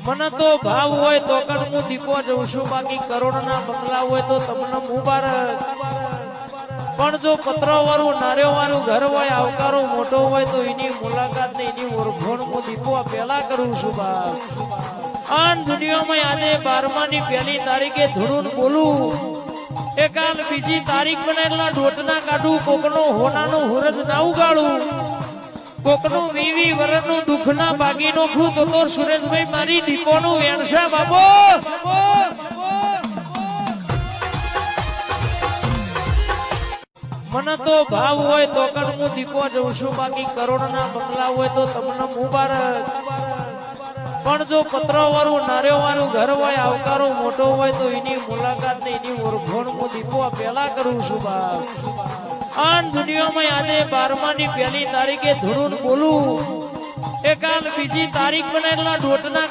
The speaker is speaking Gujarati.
મને તો ભાવ હોય તો કણ હું દીપો જઉં છું, બાકી કરોડના બંગલા હોય તો તમને મુબારક. પણ જો પતરા વાળું નાર્યો વાળું ઘર હોય, આવકારો મોટો હોય તો એની મુલાકાત ને એની ઓળખોણ હું દીપો પેલા કરું છું. બાપ આન દુનિયામાં આજે 12માની પહેલી તારીખે ધૂળું બોલું, એકાલ બીજી તારીખ બનાવેલા ડોટના કાઢું, કોકનો હોનાનો હુરજ ના ઉગાડું, કોકનું 20 વર્ષનું દુઃખના બાગીનો ખુદ તો સુરેશભાઈ મારી દીપોનું વેણસા બાબો. મને તો ભાવ હોય તો કણ હું દીપો જઉં છું, બાકી કરોડના બંગલા હોય તો તમને મુબારક. પણ જો પતરા વાળું નાર્યો વાળું ઘર હોય, આવકારો મોટો હોય તો એની મુલાકાત ને એની ઓળખોણ હું દીપો પેલા કરું છું. બાપ આન દુનિયામાં આજે 12માની પહેલી તારીખે ધૂળું બોલું, એકાલ બીજી તારીખ બનાવેલા ડોટના